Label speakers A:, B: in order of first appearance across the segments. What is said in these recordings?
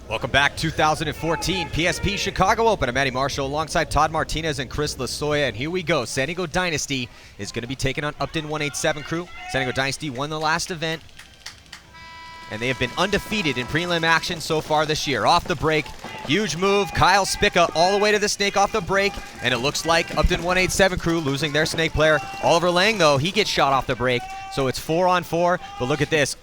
A: Welcome back, 2014 PSP Chicago Open. I'm Eddie Marshall alongside Todd Martinez and Chris Lasoya, and here we go. San Diego Dynasty is going to be taking on upTon 187 Crew. San Diego Dynasty won the last event, and they have been undefeated in prelim action so far this year. Off the break, huge move. Kyle Spica all the way to the snake off the break, and it looks like upTon 187 Crew losing their snake player. Oliver Lang, though, he gets shot off the break, so it's 4-on-4. But look at this,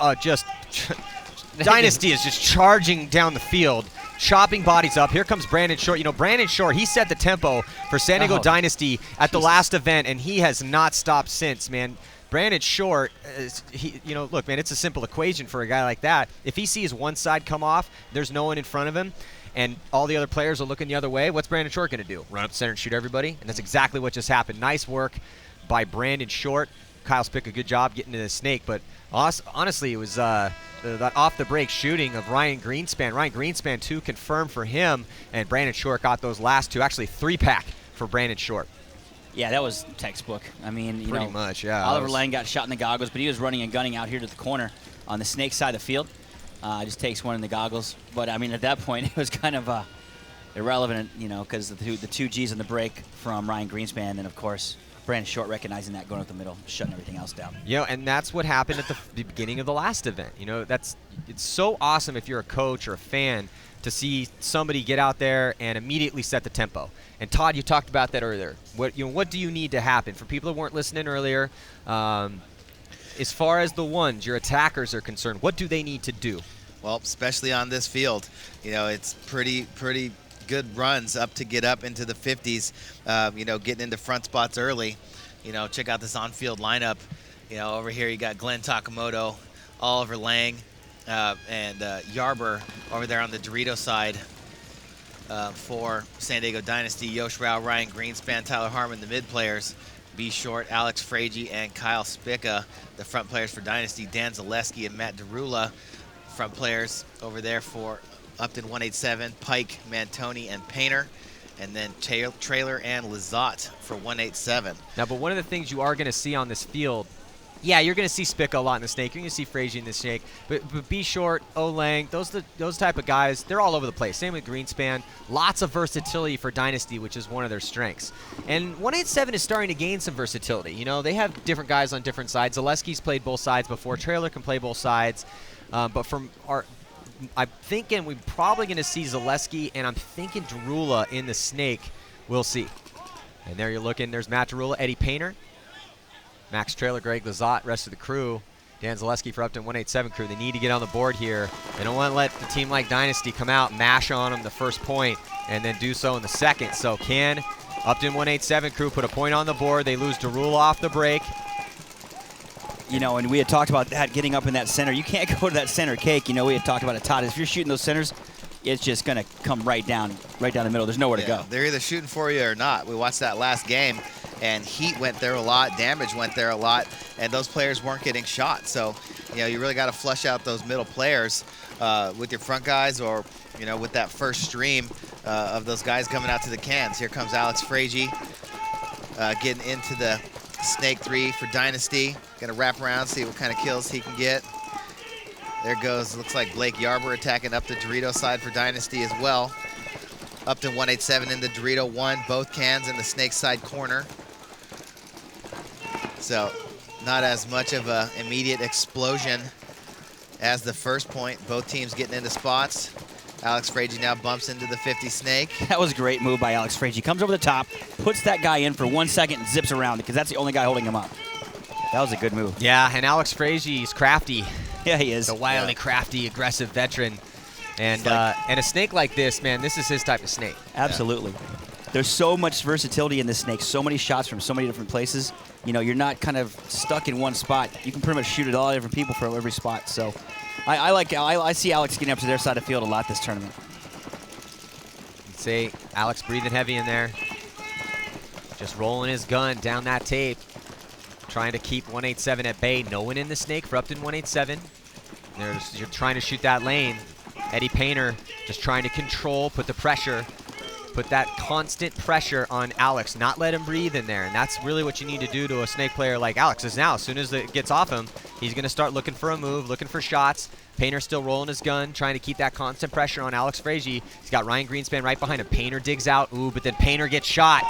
A: Dynasty is just charging down the field, chopping bodies up. Here comes Brandon Short. You know, Brandon Short, he set the tempo for San Diego Dynasty at the last event, and he has not stopped since, man. Brandon Short, look, man, it's a simple equation for a guy like that. If he sees one side come off, there's no one in front of him, and all the other players are looking the other way, what's Brandon Short going to do? Run up the center and shoot everybody? And that's exactly what just happened. Nice work by Brandon Short. Kyle Spica, good job getting to the snake, but honestly, it was that off-the-break shooting of Ryan Greenspan. Ryan Greenspan, 2 confirmed for him, and Brandon Short got those last 2. Actually, 3-pack for Brandon Short.
B: Yeah, that was textbook. I mean,
A: pretty much, yeah.
B: Oliver Lang got shot in the goggles, but he was running and gunning out here to the corner on the snake side of the field. Just takes one in the goggles. But, I mean, at that point, it was kind of irrelevant, you know, because the two Gs on the break from Ryan Greenspan, and then, of course, Brandon Short recognizing that, going up the middle, shutting everything else down.
A: You know, and that's what happened at the beginning of the last event. You know, it's so awesome if you're a coach or a fan to see somebody get out there and immediately set the tempo. And Todd, you talked about that earlier. What do you need to happen for people that weren't listening earlier? As far as the ones, your attackers are concerned, what do they need to do?
C: Well, especially on this field, you know, it's pretty good runs up to get up into the 50s, getting into front spots early. You know, check out this on-field lineup. You know, over here you got Glenn Takamoto, Oliver Lang, and Yarber over there on the Dorito side for San Diego Dynasty. Yosh Rao, Ryan Greenspan, Tyler Harmon, the mid players. B. Short, Alex Frage, and Kyle Spica, the front players for Dynasty. Dan Zaleski and Matt Derula, front players over there for upTon 187, Pike, Mantoni, and Painter, and then Trailer and Lizotte for 187.
A: Now, but one of the things you are going to see on this field, yeah, you're going to see Spica a lot in the snake. You're going to see Frage in the snake. But B. Short, O-Lang, those type of guys, they're all over the place. Same with Greenspan. Lots of versatility for Dynasty, which is one of their strengths. And 187 is starting to gain some versatility. You know, they have different guys on different sides. Zaleski's played both sides before. Trailer can play both sides. But from I'm thinking we're probably going to see Zaleski, and I'm thinking Derula in the snake. We'll see. And there you're looking. There's Matt Derula, Eddie Painter, Max Trailer, Greg Lizotte, rest of the crew. Dan Zaleski for upTon 187 Crew. They need to get on the board here. They don't want to let the team like Dynasty come out, mash on them the first point, and then do so in the second. So can upTon 187 Crew put a point on the board? They lose Derula off the break.
B: You know, and we had talked about that, getting up in that center. You can't go to that center cake. You know, we had talked about it, Todd. If you're shooting those centers, it's just going to come right down the middle. There's nowhere to go.
C: They're either shooting for you or not. We watched that last game, and heat went there a lot, damage went there a lot, and those players weren't getting shot. So, you know, you really got to flush out those middle players with your front guys, or, you know, with that first stream of those guys coming out to the cans. Here comes Alex Frage getting into the snake 3 for Dynasty. Gonna wrap around, see what kind of kills he can get. There goes, looks like Blake Yarber attacking up the Dorito side for Dynasty as well. upTon 187 in the Dorito 1, both cans in the snake side corner. So not as much of an immediate explosion as the first point. Both teams getting into spots. Alex Frage now bumps into the 50 snake.
B: That was a great move by Alex Frage. He comes over the top, puts that guy in for 1 second, and zips around because that's the only guy holding him up. That was a good move.
A: Yeah, and Alex Frage is crafty.
B: Yeah, he is.
A: The wildly crafty, aggressive veteran. And and a snake like this, man, this is his type of snake.
B: Absolutely. Yeah. There's so much versatility in this snake, so many shots from so many different places. You know, you're not kind of stuck in one spot. You can pretty much shoot at all different people from every spot. So I see Alex getting up to their side of the field a lot this tournament.
A: You'd say Alex breathing heavy in there. Just rolling his gun down that tape. Trying to keep 187 at bay. No one in the snake for upTon 187. You're trying to shoot that lane. Eddie Painter just trying to control, put the pressure. Put that constant pressure on Alex, not let him breathe in there. And that's really what you need to do to a Snake player like Alex. Is now, as soon as it gets off him, he's going to start looking for a move, looking for shots. Painter still rolling his gun, trying to keep that constant pressure on Alex Frazier. He's got Ryan Greenspan right behind him. Painter digs out. Ooh, but then Painter gets shot.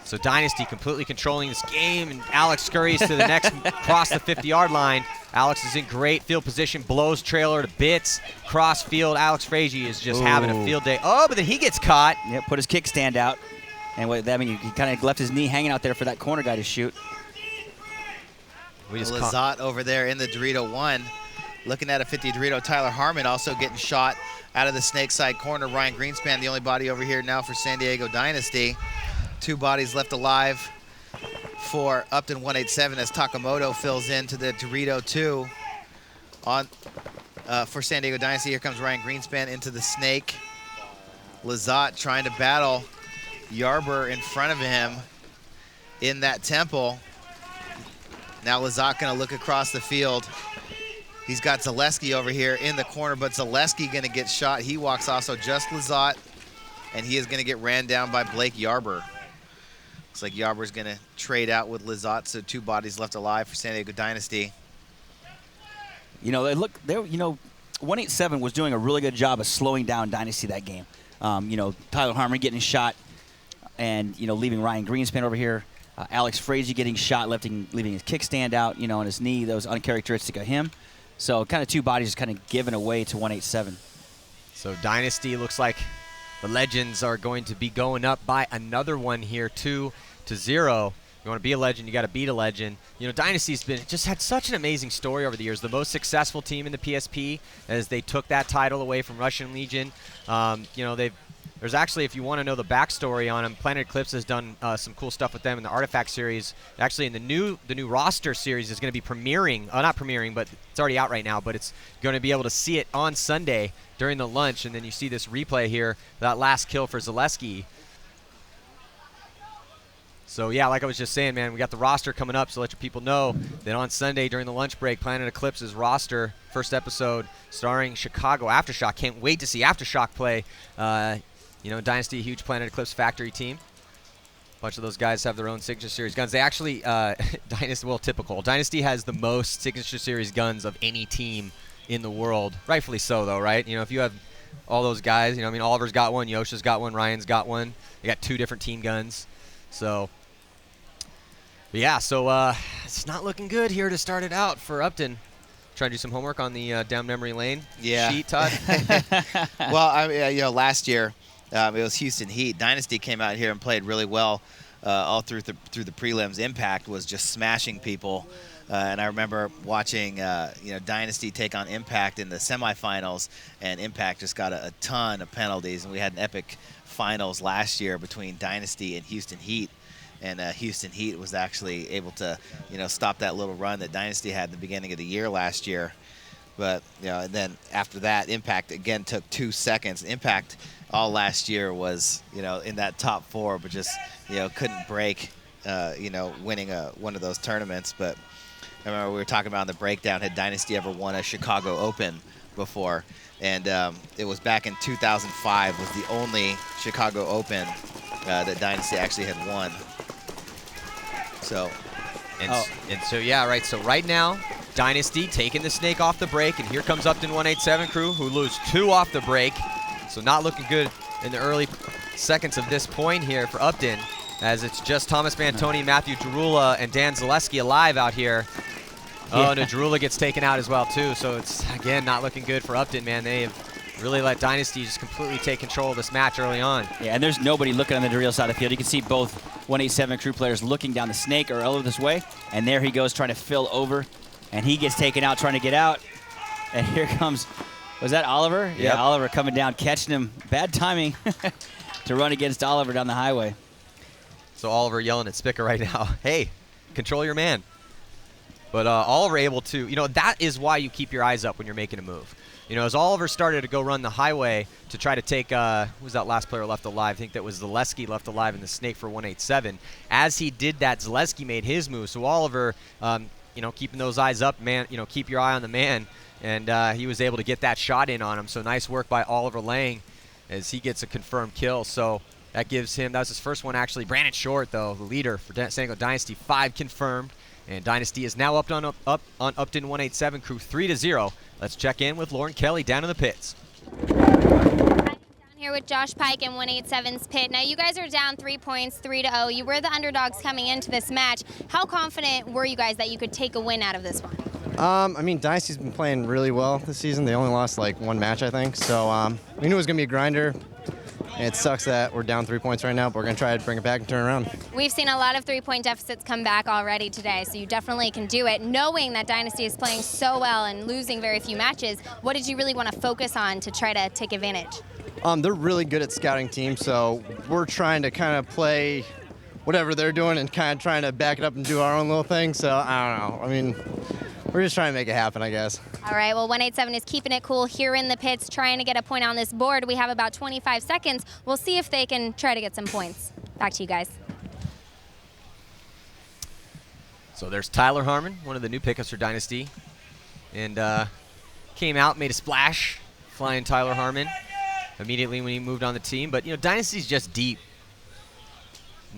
A: So Dynasty completely controlling this game, and Alex scurries to the next, across the 50-yard line. Alex is in great field position, blows trailer to bits. Cross field, Alex Frazier is just having a field day. Oh, but then he gets caught.
B: Yeah, put his kickstand out. And what that mean, he kind of left his knee hanging out there for that corner guy to shoot.
C: Lizotte over there in the Dorito 1. Looking at a 50 Dorito. Tyler Harmon also getting shot out of the snake side corner. Ryan Greenspan, the only body over here now for San Diego Dynasty. 2 bodies left alive for upTon 187 as Takamoto fills into the Dorito 2 on for San Diego Dynasty. Here comes Ryan Greenspan into the snake. Lizotte trying to battle Yarber in front of him in that temple. Now Lizotte gonna look across the field. He's got Zaleski over here in the corner, but Zaleski gonna get shot. He walks off, so just Lizotte, and he is gonna get ran down by Blake Yarber. Looks like Yarber's gonna trade out with Lizotte, so 2 bodies left alive for San Diego Dynasty.
B: You know, you know, 187 was doing a really good job of slowing down Dynasty that game. You know, Tyler Harmon getting shot, and you know, leaving Ryan Greenspan over here. Alex Frazier getting shot, leaving his kickstand out, you know, on his knee. That was uncharacteristic of him. So kind of 2 bodies just kind of given away to 187.
A: So Dynasty looks like the Legends are going to be going up by another one here, 2-0. You want to be a legend, you got to beat a legend. You know, Dynasty's just had such an amazing story over the years. The most successful team in the PSP as they took that title away from Russian Legion. You know, there's actually, if you want to know the backstory on them, Planet Eclipse has done some cool stuff with them in the Artifact series. Actually, in the new roster series is going to be premiering, not premiering, but it's already out right now, but it's going to be able to see it on Sunday during the lunch, and then you see this replay here, that last kill for Zaleski. So yeah, like I was just saying, man, we got the roster coming up, so let your people know that on Sunday during the lunch break, Planet Eclipse's roster, first episode starring Chicago Aftershock. Can't wait to see Aftershock play. You know, Dynasty, a huge Planet Eclipse factory team. A bunch of those guys have their own Signature Series guns. They actually, Dynasty, well, typical. Dynasty has the most Signature Series guns of any team in the world. Rightfully so, though, right? You know, if you have all those guys, you know, I mean, Oliver's got one, Yosha's got one, Ryan's got one. They got 2 different team guns. So, yeah, so it's not looking good here to start it out for upTon. Trying to do some homework on the down memory lane sheet, Todd.
C: Well, you know, last year it was Houston Heat. Dynasty came out here and played really well all through the prelims. Impact was just smashing people, and I remember watching you know, Dynasty take on Impact in the semifinals, and Impact just got a ton of penalties, and we had an epic finals last year between Dynasty and Houston Heat. And Houston Heat was actually able to, you know, stop that little run that Dynasty had at the beginning of the year last year. But, you know, and then after that, Impact again took 2 seconds. Impact all last year was, you know, in that top 4, but just, you know, couldn't break, you know, winning one of those tournaments. But I remember we were talking about in the breakdown, had Dynasty ever won a Chicago Open before? And it was back in 2005 was the only Chicago Open that Dynasty actually had won. So,
A: and so yeah, right. So right now, Dynasty taking the snake off the break, and here comes upTon 187 crew, who lose 2 off the break. So not looking good in the early seconds of this point here for upTon, as it's just Thomas Mantoni, Matthew Jarula, and Dan Zaleski alive out here. Oh, and Jarula gets taken out as well too. So it's again not looking good for upTon, man. They have really let Dynasty just completely take control of this match early on.
B: Yeah, and there's nobody looking on the real side of the field. You can see both 187 crew players looking down the snake or over this way, and there he goes trying to fill over, and he gets taken out trying to get out. And here comes, was that Oliver?
A: Yep.
B: Yeah, Oliver coming down, catching him. Bad timing to run against Oliver down the highway.
A: So Oliver yelling at Spica right now, hey, control your man. But Oliver able to, you know, that is why you keep your eyes up when you're making a move. You know, as Oliver started to go run the highway to try to take, who was that last player left alive? I think that was Zaleski left alive in the snake for 187. As he did that, Zaleski made his move. So Oliver, you know, keeping those eyes up, man, you know, keep your eye on the man. And he was able to get that shot in on him. So nice work by Oliver Lang as he gets a confirmed kill. So That gives him, that was his first one actually. Brandon Short, though, the leader for San Diego Dynasty, 5 confirmed. And Dynasty is now up on upTon 187 crew 3-0. Let's check in with Lauren Kelly down in the pits.
D: Down here with Josh Pike in 187's pit. Now you guys are down 3 points, 3-0. You were the underdogs coming into this match. How confident were you guys that you could take a win out of this one?
E: I mean, Dynasty's been playing really well this season. They only lost like 1 match, I think. So we knew it was going to be a grinder. And it sucks that we're down 3 points right now, but we're going to try to bring it back and turn around.
D: We've seen a lot of 3-point deficits come back already today, so you definitely can do it. Knowing that Dynasty is playing so well and losing very few matches, what did you really want to focus on to try to take advantage?
E: They're really good at scouting teams, so we're trying to kind of play whatever they're doing and kind of trying to back it up and do our own little thing. So I don't know. I mean, we're just trying to make it happen, I guess.
D: All right, well, 187 is keeping it cool here in the pits, trying to get a point on this board. We have about 25 seconds. We'll see if they can try to get some points. Back to you guys.
A: So there's Tyler Harmon, one of the new pickups for Dynasty. And came out, made a splash, flying Tyler Harmon immediately when he moved on the team. But, you know, Dynasty's just deep.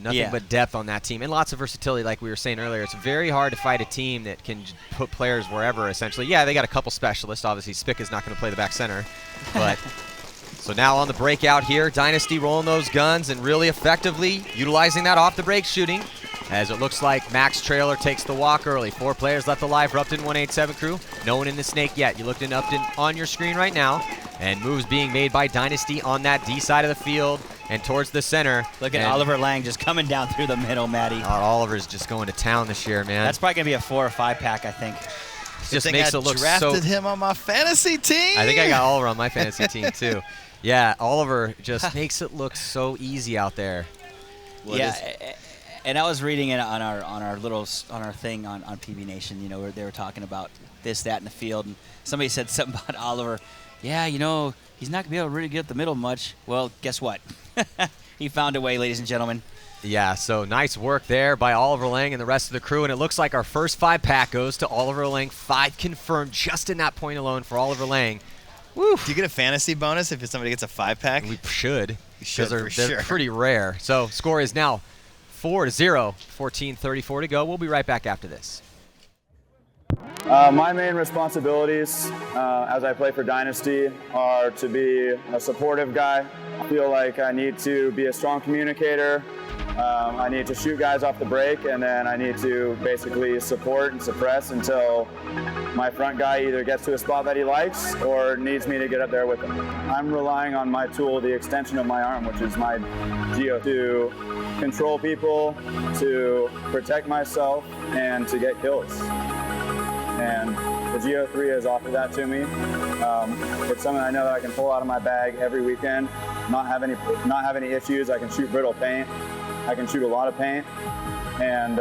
A: Nothing but depth on that team and lots of versatility, like we were saying earlier. It's very hard to fight a team that can put players wherever, essentially. Yeah, they got a couple specialists. Obviously, Spica's not going to play the back center. But so now on the breakout here, Dynasty rolling those guns and really effectively utilizing that off-the-break shooting, as it looks like Max Trailer takes the walk early. 4 players left alive for upTon 187 crew. No one in the snake yet. You looked in upTon on your screen right now, and moves being made by Dynasty on that D side of the field and towards the center.
B: Look at Oliver Lang just coming down through the middle, Matty.
A: Oliver's just going to town this year, man.
B: That's probably going to be a 4 or 5 pack, I think.
A: Just makes it look so.
C: Drafted him on my fantasy team.
A: I think I got Oliver on my fantasy team too. Yeah, Oliver just makes it look so easy out there.
B: And I was reading it on our thing on PB Nation. You know, where they were talking about this, that in the field, and somebody said something about Oliver. Yeah, you know, he's not going to be able to really get up the middle much. Well, guess what? He found a way, ladies and gentlemen.
A: Yeah, so nice work there by Oliver Lang and the rest of the crew, and it looks like our first 5-pack goes to Oliver Lang. 5 confirmed just in that point alone for Oliver Lang. Woo.
C: Do you get a fantasy bonus if somebody gets a 5-pack?
A: We should.
C: You should,
A: they're pretty rare. So score is now 4-0, 14:34 to go. We'll be right back after this.
F: My main responsibilities as I play for Dynasty are to be a supportive guy. I feel like I need to be a strong communicator. I need to shoot guys off the break, and then I need to basically support and suppress until my front guy either gets to a spot that he likes or needs me to get up there with him. I'm relying on my tool, the extension of my arm, which is my Geo, to control people, to protect myself, and to get kills. And the Geo 3 has offered that to me. It's something I know that I can pull out of my bag every weekend, not have any issues. I can shoot brittle paint. I can shoot a lot of paint, and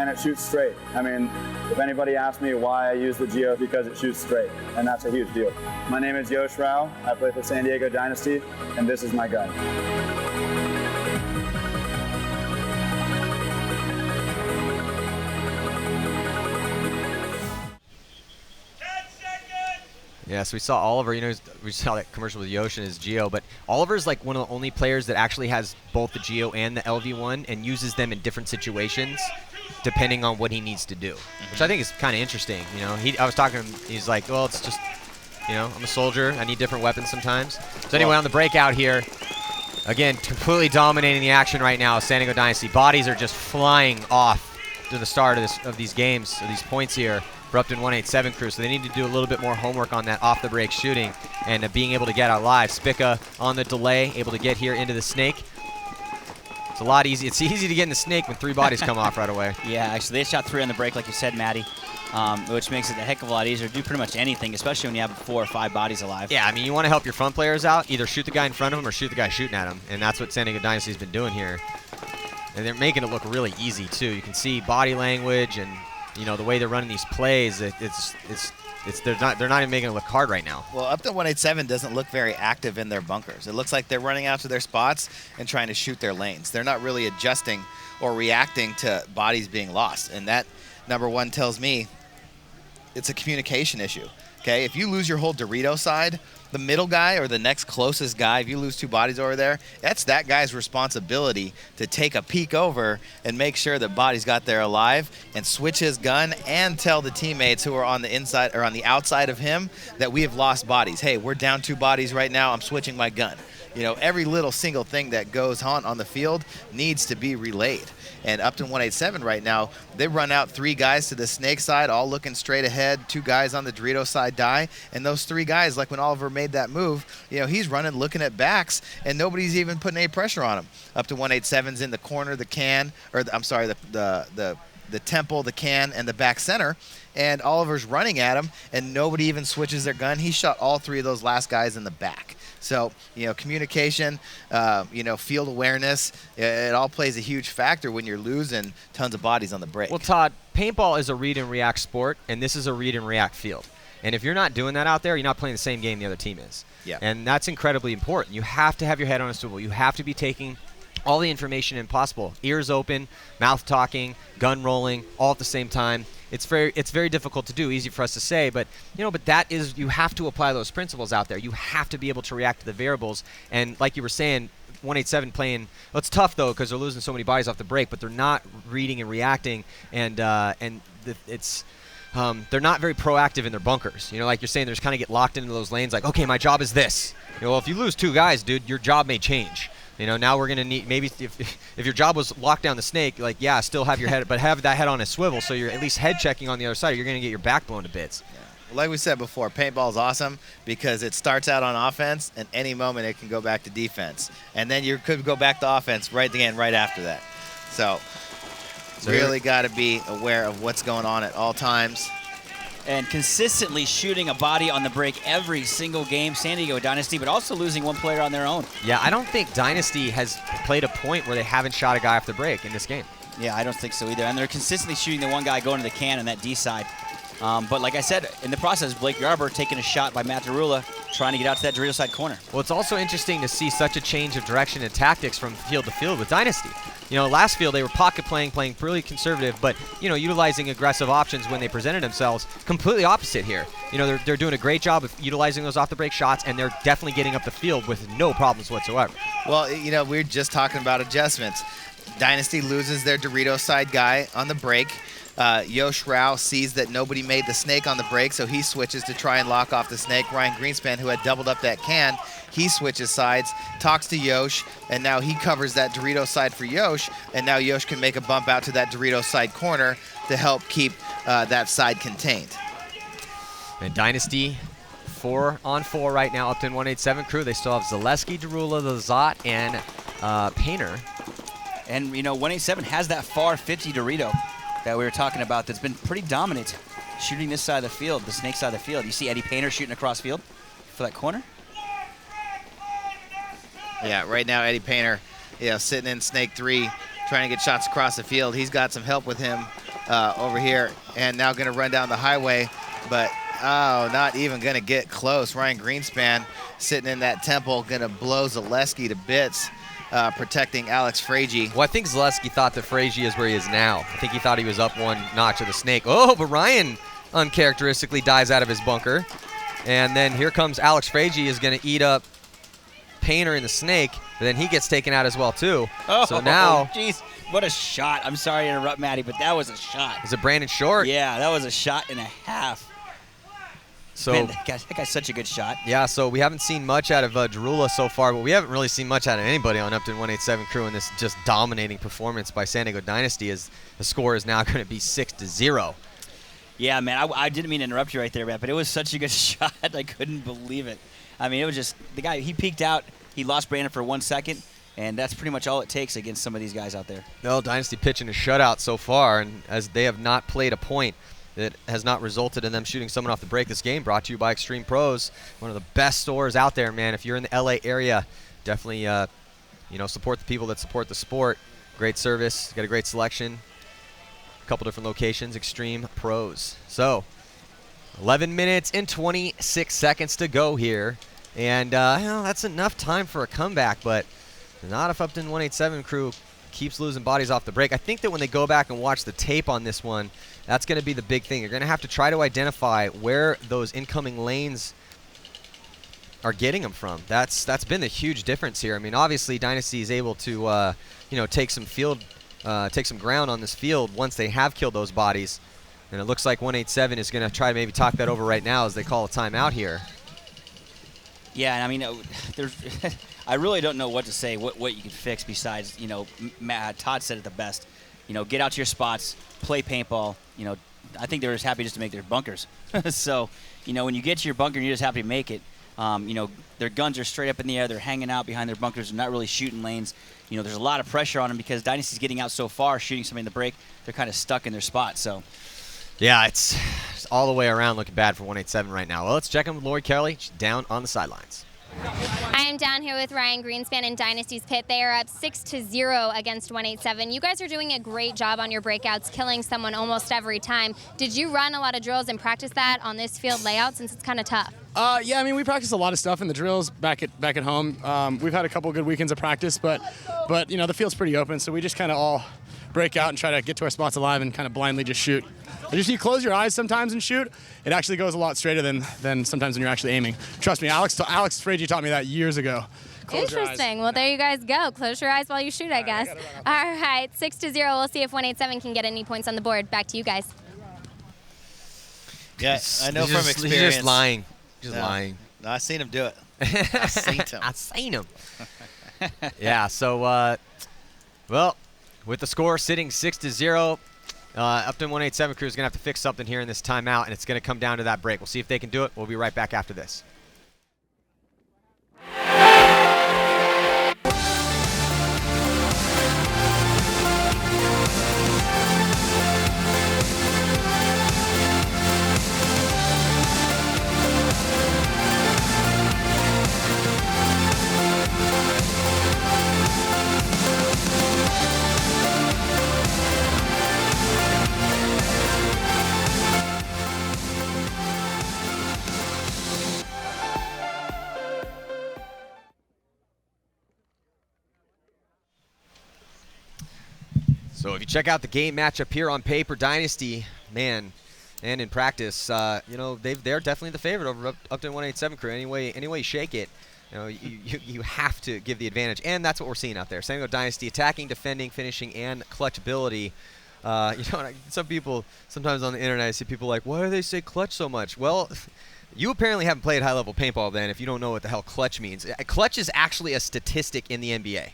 F: it shoots straight. I mean, if anybody asks me why I use the Geo, because it shoots straight, and that's a huge deal. My name is Yosh Rao. I play for San Diego Dynasty, and this is my gun.
A: Yeah, so we saw Oliver, you know, we saw that commercial with Yosh and his Geo, but Oliver's like one of the only players that actually has both the Geo and the LV1 and uses them in different situations depending on what he needs to do, which I think is kind of interesting. You know, I was talking to him, he's like, well, it's just, you know, I'm a soldier, I need different weapons sometimes. So anyway, on the breakout here, again, completely dominating the action right now, San Diego Dynasty. Bodies are just flying off to the start of these games, of these points here. For upTon 187 crew, so they need to do a little bit more homework on that off-the-break shooting and being able to get out live. Spica on the delay, able to get here into the snake. It's a lot easy. It's easy to get in the snake when 3 bodies come off right away.
B: Yeah, actually, they shot 3 on the break, like you said, Matty, which makes it a heck of a lot easier to do pretty much anything, especially when you have 4 or 5 bodies alive.
A: Yeah, I mean, you want to help your front players out. Either shoot the guy in front of them or shoot the guy shooting at him, and that's what San Diego Dynasty's been doing here. And they're making it look really easy, too. You can see body language and, you know, the way they're running these plays, they're not even making it look hard right now.
C: Well, upTon 187 doesn't look very active in their bunkers. It looks like they're running out to their spots and trying to shoot their lanes. They're not really adjusting or reacting to bodies being lost. And that, number one, tells me it's a communication issue. Okay, if you lose your whole Dorito side, the middle guy or the next closest guy, if you lose 2 bodies over there, that's that guy's responsibility to take a peek over and make sure that body's got there alive and switch his gun and tell the teammates who are on the inside or on the outside of him that we have lost bodies. Hey, we're down 2 bodies right now. I'm switching my gun. You know, every little single thing that goes on the field needs to be relayed. And upTon 187 right now, they run out 3 guys to the snake side, all looking straight ahead. 2 guys on the Dorito side die. And those 3 guys, like when Oliver made that move, you know, he's running, looking at backs, and nobody's even putting any pressure on him. upTon 187's in the corner, the can, or I'm sorry, the temple, the can, and the back center. And Oliver's running at him, and nobody even switches their gun. He shot all 3 of those last guys in the back. So, you know, communication, you know, field awareness, it all plays a huge factor when you're losing tons of bodies on the break.
A: Well, Todd, paintball is a read and react sport, and this is a read and react field. And if you're not doing that out there, you're not playing the same game the other team is.
C: Yeah.
A: And that's incredibly important. You have to have your head on a swivel. You have to be taking all the information in possible. Ears open, mouth talking, gun rolling, all at the same time. It's very difficult to do, easy for us to say, but that is, you have to apply those principles out there. You have to be able to react to the variables. And like you were saying, 187 playing, well, it's tough though because they're losing so many bodies off the break, but they're not reading and reacting, and they're not very proactive in their bunkers. You know, like you're saying, they're just kind of get locked into those lanes. Like, okay, my job is this. You know, well, if you lose 2 guys, dude, your job may change. You know, now we're going to need, maybe if your job was lock down the snake, like, yeah, still have your head, but have that head on a swivel so you're at least head checking on the other side. You're going to get your back blown to bits.
C: Yeah. Well, like we said before, paintball is awesome because it starts out on offense, and any moment it can go back to defense. And then you could go back to offense right after that. So really got to be aware of what's going on at all times.
B: And consistently shooting a body on the break every single game, San Diego Dynasty, but also losing 1 player on their own.
A: Yeah, I don't think Dynasty has played a point where they haven't shot a guy off the break in this game.
B: Yeah, I don't think so either. And they're consistently shooting the 1 guy going to the can on that D side. But like I said, in the process, Blake Yarber taking a shot by Matt Derula, trying to get out to that Dorito side corner.
A: Well, it's also interesting to see such a change of direction and tactics from field to field with Dynasty. You know, last field they were pocket playing really conservative, but, you know, utilizing aggressive options when they presented themselves. Completely opposite here. You know, they're doing a great job of utilizing those off-the-break shots, and they're definitely getting up the field with no problems whatsoever.
C: Well, you know, we're just talking about adjustments. Dynasty loses their Dorito side guy on the break. Yosh Rao sees that nobody made the snake on the break, so he switches to try and lock off the snake. Ryan Greenspan, who had doubled up that can, he switches sides, talks to Yosh, and now he covers that Dorito side for Yosh, and now Yosh can make a bump out to that Dorito side corner to help keep that side contained.
A: And Dynasty 4-on-4 right now, upTon 187 crew. They still have Zaleski, Derula, Lazat, and Painter.
B: And, you know, 187 has that far 50 Dorito that we were talking about that's been pretty dominant shooting this side of the field, the snake side of the field. You see Eddie Painter shooting across field for that corner.
C: Yeah, right now Eddie Painter, you know, sitting in snake 3, trying to get shots across the field. He's got some help with him over here, and now going to run down the highway, but not even going to get close. Ryan Greenspan sitting in that temple, going to blow Zaleski to bits. Protecting Alex Frage.
A: Well, I think Zaleski thought that Frage is where he is now. I think he thought he was up 1 notch of the snake. Oh, but Ryan uncharacteristically dies out of his bunker. And then here comes Alex Frage is going to eat up Painter in the snake. And then he gets taken out as well, too.
B: Oh,
A: so now...
B: Jeez, what a shot. I'm sorry to interrupt, Matty, but that was a shot.
A: Is it Brandon Short?
B: Yeah, that was a shot and a half.
A: So,
B: man, that guy's such a good shot.
A: Yeah, so we haven't seen much out of Derula so far, but we haven't really seen much out of anybody on upTon 187 crew in this just dominating performance by San Diego Dynasty, as the score is now going to be 6-0.
B: Yeah, man, I didn't mean to interrupt you right there, Matt, but it was such a good shot. I couldn't believe it. I mean, it was just the guy, he peeked out, he lost Brandon for 1 second, and that's pretty much all it takes against some of these guys out there.
A: No, Dynasty pitching a shutout so far, and as they have not played a point, it has not resulted in them shooting someone off the break. This game brought to you by Extreme Pros, one of the best stores out there, man. If you're in the LA area, definitely support the people that support the sport. Great service, got a great selection. A couple different locations, Extreme Pros. So 11 minutes and 26 seconds to go here, and that's enough time for a comeback, but not if upTon 187 crew keeps losing bodies off the break. I think that when they go back and watch the tape on this one, That's going to be the big thing. You're going to have to try to identify where those incoming lanes are getting them from. That's been the huge difference here. I mean, obviously Dynasty is able to take some ground on this field once they have killed those bodies, and it looks like 187 is going to try to maybe talk that over right now as they call a timeout here.
B: Yeah, and I mean, there's I really don't know what to say, what you can fix besides, Todd said it the best. Get out to your spots, play paintball. I think they're just happy just to make their bunkers. So, when you get to your bunker and you're just happy to make it, their guns are straight up in the air. They're hanging out behind their bunkers. They're not really shooting lanes. There's a lot of pressure on them because Dynasty's getting out so far, shooting somebody in the break. They're kind of stuck in their spot. So,
A: yeah, it's all the way around looking bad for 187 right now. Well, let's check in with Lori Kelly. She's down on the sidelines.
D: I am down here with Ryan Greenspan in Dynasty's pit. They are up 6-0 against 187. You guys are doing a great job on your breakouts, killing someone almost every time. Did you run a lot of drills and practice that on this field layout since it's kind of tough?
G: Yeah, I mean, we practice a lot of stuff in the drills back at home. We've had a couple good weekends of practice, but the field's pretty open, so we just kind of all break out and try to get to our spots alive and kind of blindly just shoot. You close your eyes sometimes and shoot, it actually goes a lot straighter than sometimes when you're actually aiming. Trust me, Alex Frazier taught me that years ago.
D: Interesting. Well, there you guys go. Close your eyes while you shoot, I guess. All right, 6-0. We'll see if 187 can get any points on the board. Back to you guys.
C: Yeah, I know from experience.
A: He's just lying. Lying.
C: No, I seen him do it. I
A: seen him. Yeah. So, well, with the score sitting 6-0. upTon 187 crew is going to have to fix something here in this timeout, and it's going to come down to that break. We'll see if they can do it. We'll be right back after this. So if you check out the game matchup here on paper, Dynasty, man, and in practice, they're definitely the favorite over upTon 187 crew. Any way you shake it, you have to give the advantage, and that's what we're seeing out there. San Diego Dynasty attacking, defending, finishing, and clutch ability. Some people sometimes on the internet I see people like, why do they say clutch so much? Well, you apparently haven't played high-level paintball then if you don't know what the hell clutch means. Clutch is actually a statistic in the NBA.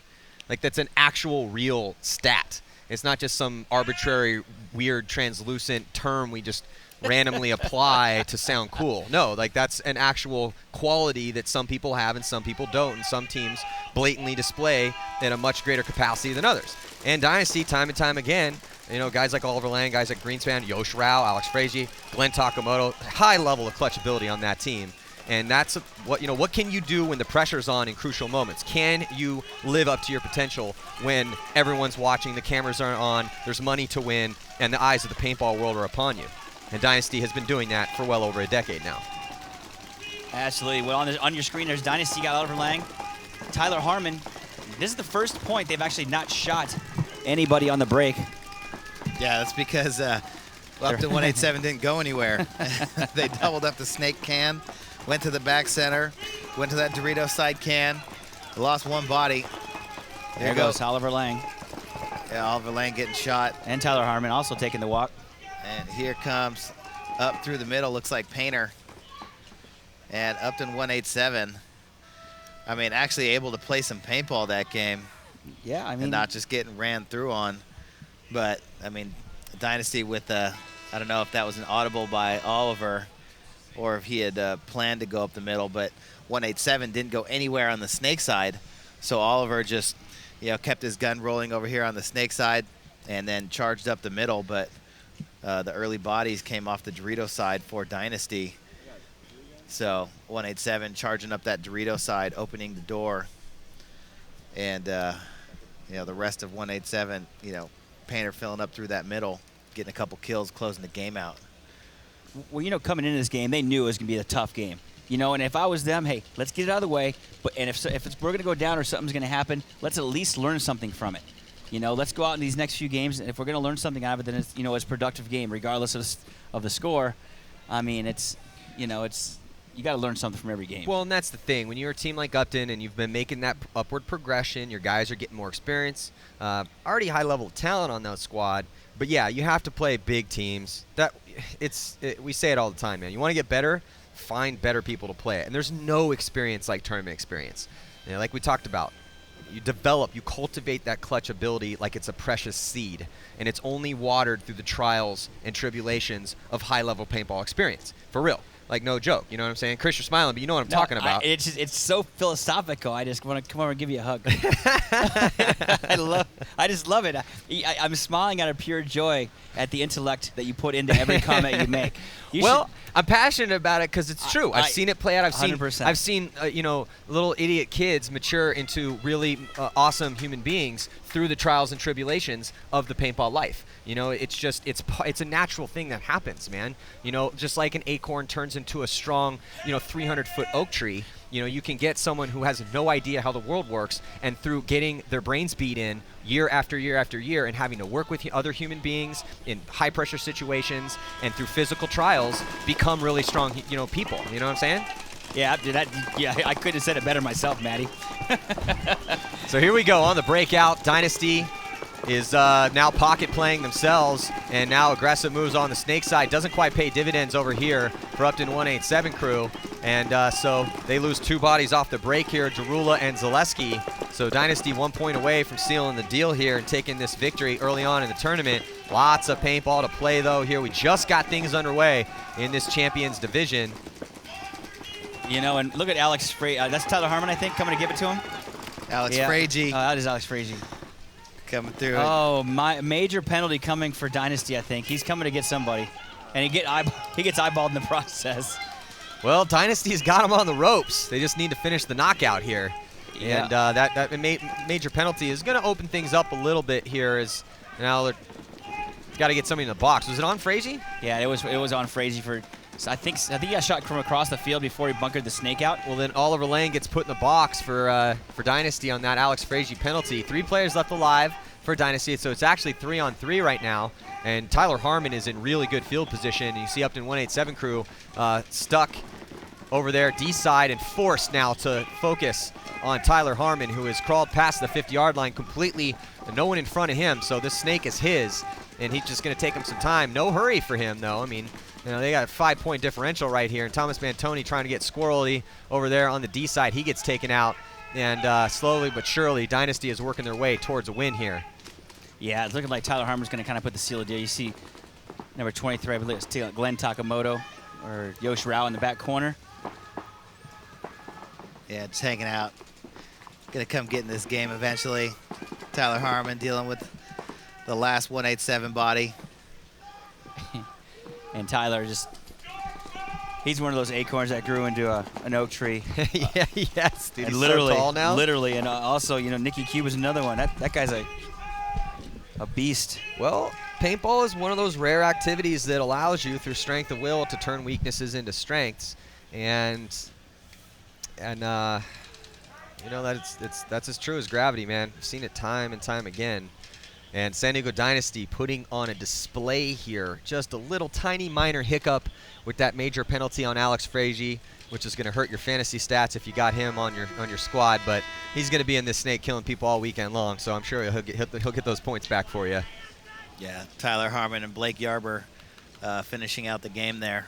A: Like, that's an actual real stat. It's not just some arbitrary, weird, translucent term we just randomly apply to sound cool. No, like that's an actual quality that some people have and some people don't, and some teams blatantly display at a much greater capacity than others. And Dynasty, time and time again, guys like Oliver Lang, guys like Greenspan, Yosh Rao, Alex Frazier, Glenn Takamoto, high level of clutch ability on that team. And that's what can you do when the pressure's on in crucial moments? Can you live up to your potential when everyone's watching, the cameras are on, there's money to win, and the eyes of the paintball world are upon you? And Dynasty has been doing that for well over a decade now.
B: Absolutely. Well, on your screen, there's Dynasty got Oliver Lang, Tyler Harmon. This is the first point they've actually not shot anybody on the break.
C: Yeah, that's because upTon 187 didn't go anywhere. They doubled up the snake can. Went to the back center, went to that Dorito side can, lost one body.
B: There goes Oliver Lang.
C: Yeah, Oliver Lang getting shot.
B: And Tyler Harmon also taking the walk.
C: And here comes up through the middle, looks like Painter. And upTon 187, I mean, actually able to play some paintball that game.
B: Yeah, I mean.
C: And not just getting ran through on. But, I mean, Dynasty with I don't know if that was an audible by Oliver or if he had planned to go up the middle, but 187 didn't go anywhere on the snake side. So Oliver just, kept his gun rolling over here on the snake side and then charged up the middle, but the early bodies came off the Dorito side for Dynasty. So 187 charging up that Dorito side, opening the door. And, the rest of 187, Painter filling up through that middle, getting a couple kills, closing the game out.
B: Well, coming into this game, they knew it was going to be a tough game. And if I was them, hey, let's get it out of the way. But if we're going to go down or something's going to happen, let's at least learn something from it. You know, let's go out in these next few games, and if we're going to learn something out of it, then it's, you know, it's a productive game, regardless of the score. I mean, it's, you know, you got to learn something from every game.
A: Well, and that's the thing. When you're a team like upTon and you've been making that upward progression, your guys are getting more experience, already high level of talent on that squad. But yeah, you have to play big teams. We say it all the time, man. You want to get better, find better people to play it. And there's no experience like tournament experience. You know, like we talked about. You develop, you cultivate that clutch ability like it's a precious seed, and it's only watered through the trials and tribulations of high-level paintball experience. For real. Like, no joke. You know what I'm saying? Chris, you're smiling, but you know what I'm talking about.
B: It's so philosophical. I just want to come over and give you a hug. I just love it. I'm smiling out of pure joy at the intellect that you put into every comment you make.
A: I'm passionate about it because it's true. I've seen it play out. I've seen you know, little idiot kids mature into really awesome human beings through the trials and tribulations of the paintball life. You know, it's a natural thing that happens, man. You know, just like an acorn turns into a strong, you know, 300-foot oak tree. You know, you can get someone who has no idea how the world works, and through getting their brains beat in year after year after year and having to work with other human beings in high-pressure situations and through physical trials, become really strong, you know, people. You know what I'm saying?
B: Yeah, I couldn't have said it better myself, Matty.
A: So here we go on the breakout. Dynasty is now pocket playing themselves, and now aggressive moves on the snake side. Doesn't quite pay dividends over here for upTon 187 crew. And so they lose 2 bodies off the break here, Jarula and Zaleski. So Dynasty 1 point away from sealing the deal here and taking this victory early on in the tournament. Lots of paintball to play, though, here. We just got things underway in this Champions Division.
B: You know, and look at Alex that's Tyler Harmon, I think, coming to give it to him.
C: Alex Frage.
B: That is Alex Frage.
C: Coming through.
B: Oh, major penalty coming for Dynasty, I think. He's coming to get somebody. And he gets eyeballed in the process.
A: Well, Dynasty's got him on the ropes. They just need to finish the knockout here.
B: Yeah.
A: And that major penalty is going to open things up a little bit here as now they're got to get somebody in the box. Was it on Frage?
B: Yeah, it was on Frage for... So I think he got shot from across the field before he bunkered the snake out.
A: Well, then Oliver Lang gets put in the box for Dynasty on that Alex Frage penalty. 3 players left alive for Dynasty, so it's actually 3-on-3 right now. And Tyler Harmon is in really good field position. You see upTon 187 crew stuck over there D side and forced now to focus on Tyler Harmon, who has crawled past the 50-yard line completely, and no one in front of him. So this snake is his, and he's just going to take him some time. No hurry for him, though. I mean, you know, they got a 5-point differential right here, and Thomas Mantoni trying to get squirrely over there on the D side. He gets taken out, and slowly but surely, Dynasty is working their way towards a win here.
B: Yeah, it's looking like Tyler Harmon's going to kind of put the seal of the deal. You see number 23, I believe it's Glenn Takamoto or Yosh Rao in the back corner.
C: Yeah, just hanging out. Gonna come get in this game eventually. Tyler Harmon dealing with the last 187 body.
B: And Tyler he's one of those acorns that grew into an oak tree.
A: Yeah, yes, dude.
B: And
A: He's
B: literally,
A: so tall now.
B: Literally, and also, you know, Nicky Cube is another one. That guy's a beast.
A: Well, paintball is one of those rare activities that allows you, through strength of will, to turn weaknesses into strengths, and you know, that's as true as gravity, man. I've seen it time and time again. And San Diego Dynasty putting on a display here. Just a little tiny minor hiccup with that major penalty on Alex Frage, which is going to hurt your fantasy stats if you got him on your squad. But he's going to be in this snake killing people all weekend long, so I'm sure he'll get those points back for you.
C: Yeah, Tyler Harmon and Blake Yarber finishing out the game there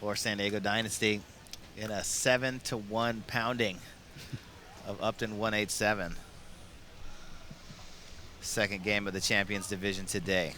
C: for San Diego Dynasty in a 7-1 pounding of upTon 187. Second game of the Champions Division today.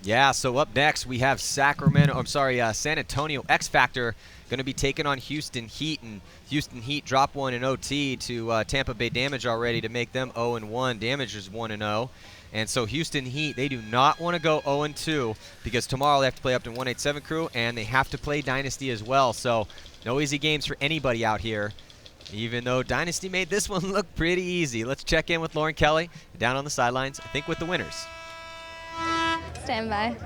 A: Yeah, so up next we have San Antonio X Factor going to be taking on Houston Heat, and Houston Heat drop one in OT to Tampa Bay Damage already to make them 0-1. Damage is 1-0. And so Houston Heat, they do not want to go 0-2 because tomorrow they have to play upTon 187 crew, and they have to play Dynasty as well. So no easy games for anybody out here, even though Dynasty made this one look pretty easy. Let's check in with Lauren Kelly down on the sidelines, I think with the winners.
D: Stand by.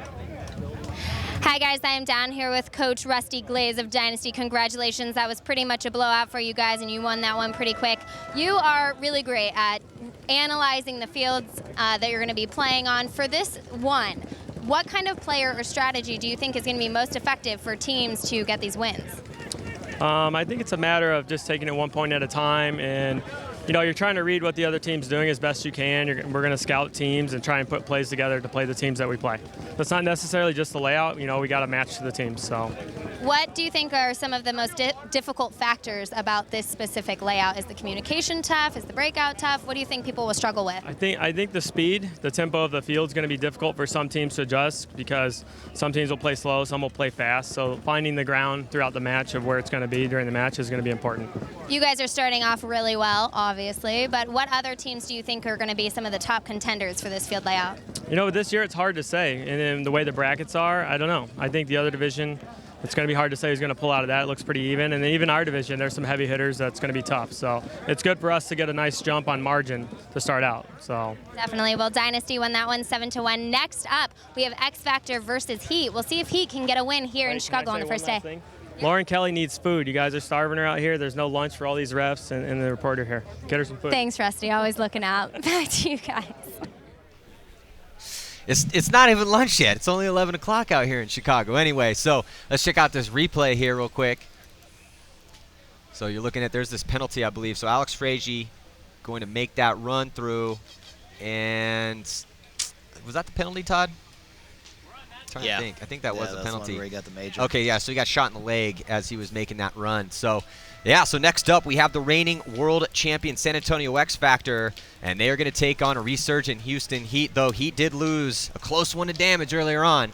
D: Hi guys, I am down here with Coach Rusty Glaze of Dynasty. Congratulations, that was pretty much a blowout for you guys, and you won that one pretty quick. You are really great at analyzing the fields that you're going to be playing on. For this one, what kind of player or strategy do you think is going to be most effective for teams to get these wins?
H: I think it's a matter of just taking it 1 point at a time, and you're trying to read what the other team's doing as best you can. We're going to scout teams and try and put plays together to play the teams that we play. That's not necessarily just the layout. We got to match to the teams. So,
D: what do you think are some of the most difficult factors about this specific layout? Is the communication tough? Is the breakout tough? What do you think people will struggle with?
H: I think the speed, the tempo of the field is going to be difficult for some teams to adjust because some teams will play slow, some will play fast. So finding the ground throughout the match of where it's going to be during the match is going to be important.
D: You guys are starting off really well, obviously, but what other teams do you think are going to be some of the top contenders for this field layout?
H: This year it's hard to say, and in the way the brackets are, I don't know. I think the other division, it's going to be hard to say who's going to pull out of that. It looks pretty even, and then even our division, there's some heavy hitters that's going to be tough. So it's good for us to get a nice jump on margin to start out. So
D: definitely. Well, Dynasty won that one 7-1. Next up, we have X Factor versus Heat. We'll see if Heat can get a win here in Chicago on the first day.
H: Lauren Kelly needs food. You guys are starving her out here. There's no lunch for all these refs and the reporter here. Get her some food.
D: Thanks, Rusty. Always looking out. Back to you guys.
A: It's not even lunch yet. It's only 11 o'clock out here in Chicago. Anyway, so let's check out this replay here real quick. So you're looking at, there's this penalty, I believe. So Alex Frazier going to make that run through. And was that the penalty, Todd? I'm trying to think. I think that was a penalty.
C: Where he got the major.
A: Okay, yeah, so he got shot in the leg as he was making that run. So, yeah, so next up we have the reigning world champion San Antonio X Factor, and they are going to take on a resurgent Houston Heat, though Heat did lose a close one to damage earlier on.